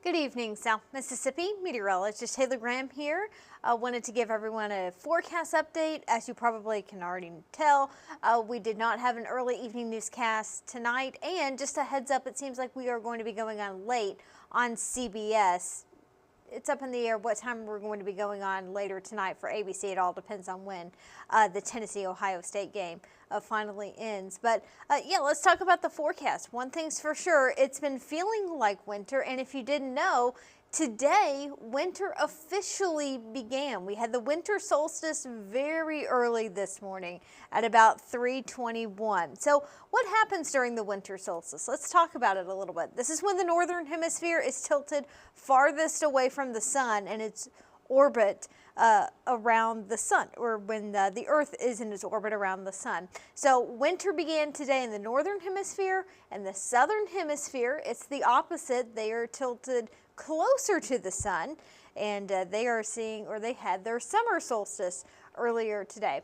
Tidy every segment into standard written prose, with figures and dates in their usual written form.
Good evening, South Mississippi. Meteorologist Taylor Graham here. Wanted to give everyone a forecast update. As you probably can already tell, we did not have an early evening newscast tonight. And just a heads up, it seems like we are going to be going on late on CBS. It's up in the air what time we're going to be going on later tonight for ABC. It all depends on when the Tennessee-Ohio State game finally ends. But yeah, let's talk about the forecast. One thing's for sure, it's been feeling like winter. And if you didn't know, today, winter officially began. We had the winter solstice very early this morning at about 3:21. So what happens during the winter solstice? Let's talk about it a little bit. This is when the northern hemisphere is tilted farthest away from the sun and its orbit around the sun, or when the Earth is in its orbit around the sun. So winter began today in the northern hemisphere, and the southern hemisphere, it's the opposite. They are tilted closer to the sun, and they are seeing, or they had their summer solstice earlier today.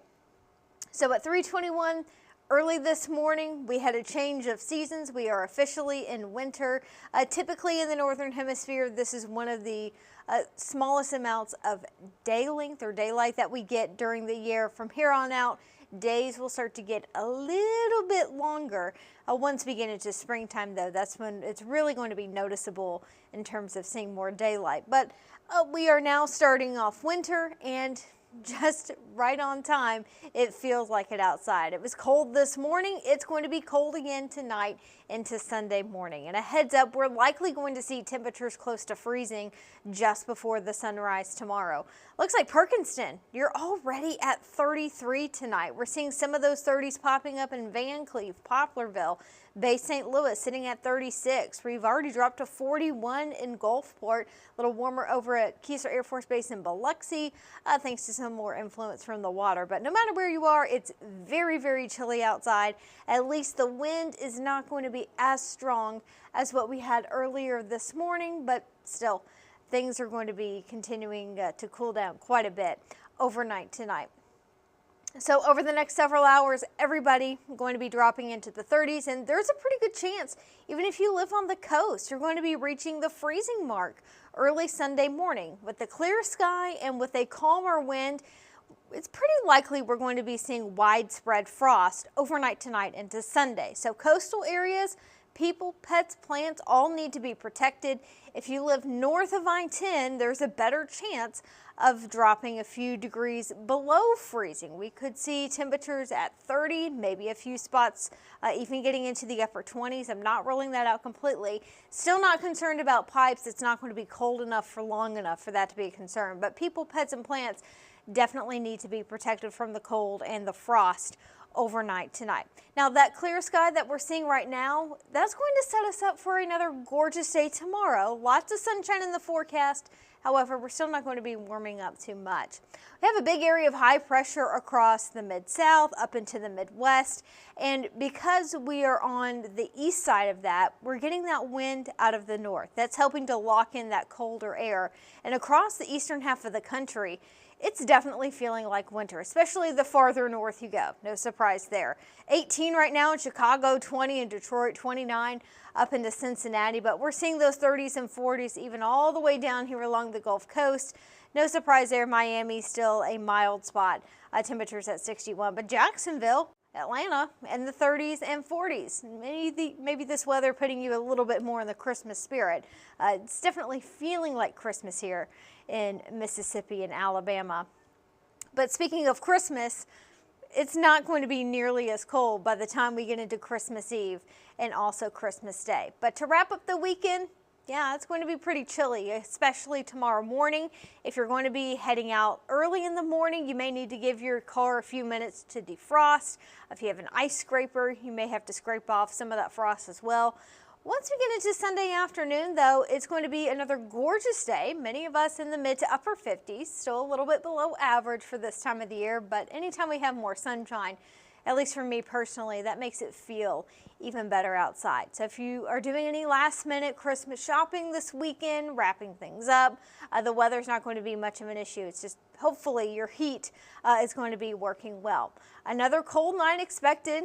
So at 3:21 early this morning, we had a change of seasons. We are officially in winter. Typically in the northern hemisphere, this is one of the smallest amounts of day length or daylight that we get during the year. From here on out, days will start to get a little bit longer. Once we get into springtime, though, that's when it's really going to be noticeable in terms of seeing more daylight. But we are now starting off winter, and just right on time, it feels like it outside. It was cold this morning. It's going to be cold again tonight into Sunday morning. And a heads up, we're likely going to see temperatures close to freezing just before the sunrise tomorrow. Looks like Perkinston, you're already at 33 tonight. We're seeing some of those 30s popping up in Van Cleve, Poplarville, Bay St. Louis sitting at 36. We've already dropped to 41 in Gulfport. A little warmer over at Keesler Air Force Base in Biloxi, thanks to some more influence from the water. But no matter where you are, it's very, very chilly outside. At least the wind is not going to be as strong as what we had earlier this morning, but still, things are going to be continuing to cool down quite a bit overnight tonight. So over the next several hours, everybody going to be dropping into the 30s, and there's a pretty good chance, even if you live on the coast, you're going to be reaching the freezing mark early Sunday morning. With the clear sky and with a calmer wind, it's pretty likely we're going to be seeing widespread frost overnight tonight into Sunday. So coastal areas, people, pets, plants all need to be protected. If you live north of I-10, there's a better chance of dropping a few degrees below freezing. We could see temperatures at 30, maybe a few spots even getting into the upper 20s. I'm not ruling that out completely. Still not concerned about pipes. It's not going to be cold enough for long enough for that to be a concern. But people, pets, and plants definitely need to be protected from the cold and the frost overnight tonight. Now that clear sky that we're seeing right now, that's going to set us up for another gorgeous day tomorrow. Lots of sunshine in the forecast. However, we're still not going to be warming up too much. We have a big area of high pressure across the Mid-South up into the Midwest, and because we are on the east side of that, we're getting that wind out of the north. That's helping to lock in that colder air. And across the eastern half of the country, it's definitely feeling like winter, especially the farther north you go. No surprise there. 18 right now in Chicago, 20 in Detroit, 29 up into Cincinnati, but we're seeing those 30s and 40s even all the way down here along the Gulf Coast. No surprise there, Miami still a mild spot, temperatures at 61, but Jacksonville, Atlanta, and the 30s and 40s. Maybe this weather putting you a little bit more in the Christmas spirit. It's definitely feeling like Christmas here in Mississippi and Alabama. But speaking of Christmas, it's not going to be nearly as cold by the time we get into Christmas Eve and also Christmas Day. But to wrap up the weekend, yeah, it's going to be pretty chilly, especially tomorrow morning. If you're going to be heading out early in the morning, you may need to give your car a few minutes to defrost. If you have an ice scraper, you may have to scrape off some of that frost as well. Once we get into Sunday afternoon, though, it's going to be another gorgeous day. Many of us in the mid to upper 50s, still a little bit below average for this time of the year, but anytime we have more sunshine, at least for me personally, that makes it feel even better outside. So if you are doing any last minute Christmas shopping this weekend, wrapping things up, the weather's not going to be much of an issue. It's just hopefully your heat is going to be working well. Another cold night expected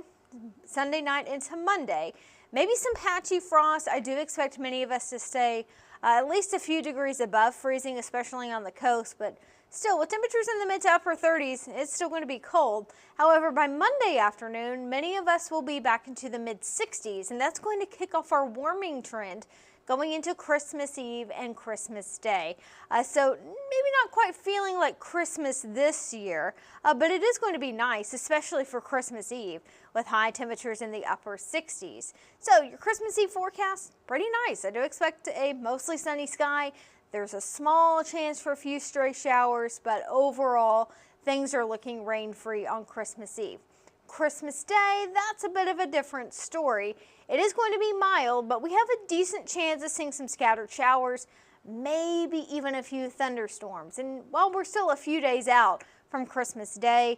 Sunday night into Monday. Maybe some patchy frost. I do expect many of us to stay at least a few degrees above freezing, especially on the coast, but still, with temperatures in the mid to upper 30s, it's still going to be cold. However, by Monday afternoon, many of us will be back into the mid 60s, and that's going to kick off our warming trend going into Christmas Eve and Christmas Day. So maybe not quite feeling like Christmas this year, but it is going to be nice, especially for Christmas Eve, with high temperatures in the upper 60s. So your Christmas Eve forecast, pretty nice. I do expect a mostly sunny sky. There's a small chance for a few stray showers, but overall, things are looking rain-free on Christmas Eve. Christmas Day, that's a bit of a different story. It is going to be mild, but we have a decent chance of seeing some scattered showers, maybe even a few thunderstorms. And while we're still a few days out from Christmas Day,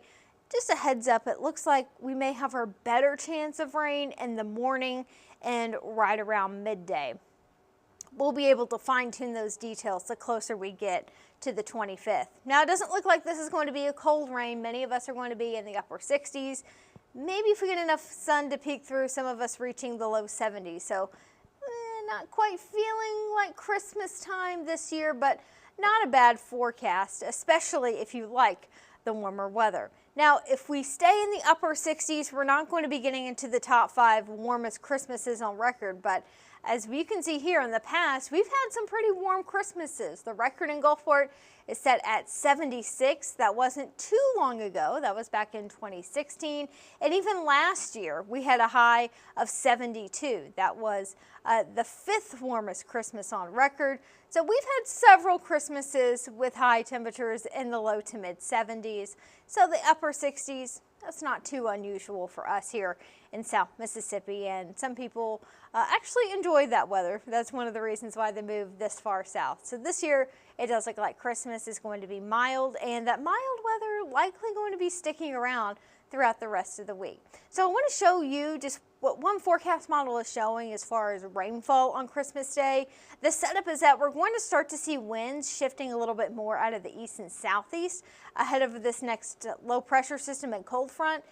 just a heads up, it looks like we may have our better chance of rain in the morning and right around midday. We'll be able to fine-tune those details the closer we get to the 25th. Now, it doesn't look like this is going to be a cold rain. Many of us are going to be in the upper 60s. Maybe if we get enough sun to peek through, some of us reaching the low 70s. So not quite feeling like Christmas time this year, but not a bad forecast, especially if you like the warmer weather. Now, if we stay in the upper 60s, we're not going to be getting into the top 5 warmest Christmases on record, but as we can see here in the past, we've had some pretty warm Christmases. The record in Gulfport is set at 76. That wasn't too long ago. That was back in 2016. And even last year, we had a high of 72. That was the 5th warmest Christmas on record. So we've had several Christmases with high temperatures in the low to mid 70s. So the upper 60s, that's not too unusual for us here in South Mississippi, and some people actually enjoy that weather. That's one of the reasons why they moved this far south. So this year, it does look like Christmas is going to be mild, and that mild weather likely going to be sticking around throughout the rest of the week. So I want to show you just what one forecast model is showing as far as rainfall on Christmas Day. The setup is that we're going to start to see winds shifting a little bit more out of the east and southeast ahead of this next low pressure system and cold front.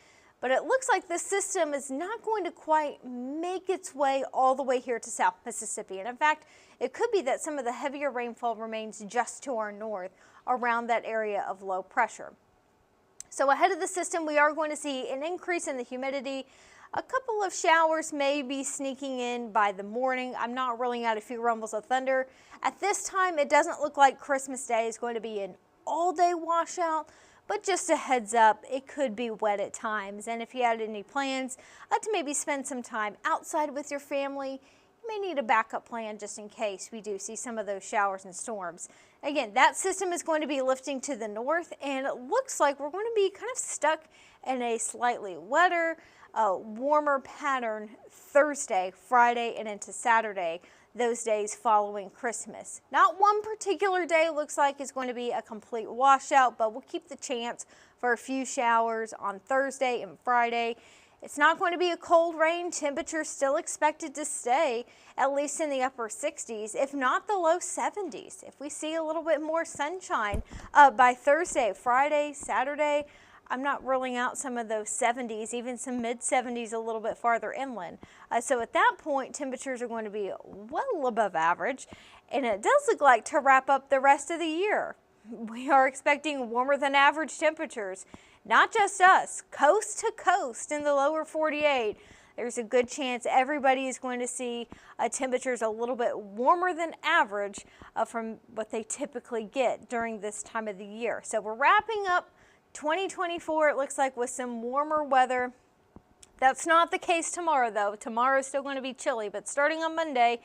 But it looks like this system is not going to quite make its way all the way here to South Mississippi. And in fact, it could be that some of the heavier rainfall remains just to our north around that area of low pressure. So ahead of the system, we are going to see an increase in the humidity. A couple of showers may be sneaking in by the morning. I'm not ruling out a few rumbles of thunder. At this time, it doesn't look like Christmas Day is going to be an all-day washout, but just a heads up, it could be wet at times. And if you had any plans to maybe spend some time outside with your family, you may need a backup plan just in case we do see some of those showers and storms. Again, that system is going to be lifting to the north, and it looks like we're going to be kind of stuck in a slightly wetter, warmer pattern Thursday, Friday, and into Saturday, those days following Christmas. Not one particular day looks like is going to be a complete washout, but we'll keep the chance for a few showers on Thursday and Friday. It's not going to be a cold rain. Temperatures still expected to stay at least in the upper 60s, if not the low 70s. If we see a little bit more sunshine by Thursday, Friday, Saturday, I'm not ruling out some of those 70s, even some mid 70s a little bit farther inland. So at that point, temperatures are going to be well above average, and it does look like to wrap up the rest of the year, we are expecting warmer than average temperatures. Not just us, coast to coast in the lower 48. There's a good chance everybody is going to see temperatures a little bit warmer than average from what they typically get during this time of the year. So we're wrapping up 2024, it looks like, with some warmer weather. That's not the case tomorrow, though. Tomorrow is still going to be chilly, but starting on Monday,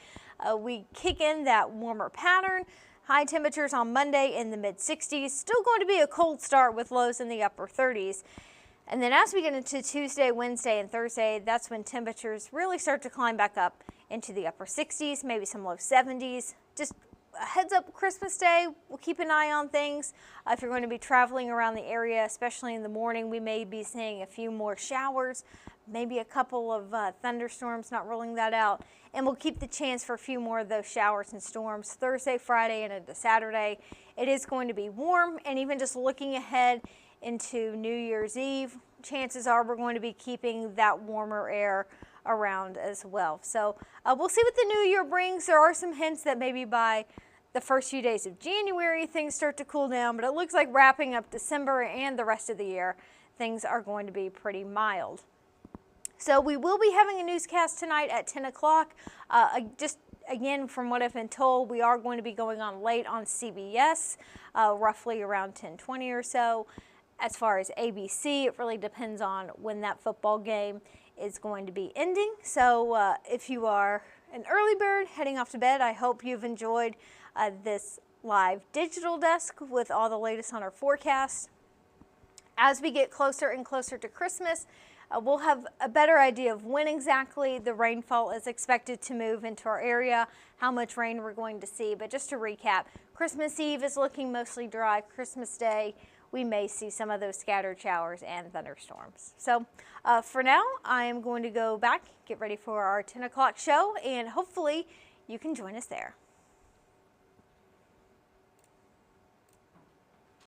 we kick in that warmer pattern. High temperatures on Monday in the mid 60s. Still going to be a cold start with lows in the upper 30s. And then as we get into Tuesday, Wednesday, and Thursday, that's when temperatures really start to climb back up into the upper 60s, maybe some low 70s. Just a heads up, Christmas Day, we'll keep an eye on things. If you're going to be traveling around the area, especially in the morning, we may be seeing a few more showers, maybe a couple of thunderstorms, not ruling that out. And we'll keep the chance for a few more of those showers and storms Thursday, Friday, and into Saturday. It is going to be warm, and even just looking ahead into New Year's Eve, chances are we're going to be keeping that warmer air around as well. So we'll see what the new year brings. There are some hints that maybe by the first few days of January things start to cool down, but it looks like wrapping up December and the rest of the year, things are going to be pretty mild. So we will be having a newscast tonight at 10 o'clock. Just again, from what I've been told, we are going to be going on late on CBS, roughly around 10:20 or so. As far as ABC, it really depends on when that football game is going to be ending. So if you are an early bird heading off to bed, I hope you've enjoyed this live digital desk with all the latest on our forecast. As we get closer and closer to Christmas, we'll have a better idea of when exactly the rainfall is expected to move into our area, how much rain we're going to see. But just to recap, Christmas Eve is looking mostly dry. Christmas Day, we may see some of those scattered showers and thunderstorms. So for now, I am going to go back, get ready for our 10 o'clock show, and hopefully you can join us there.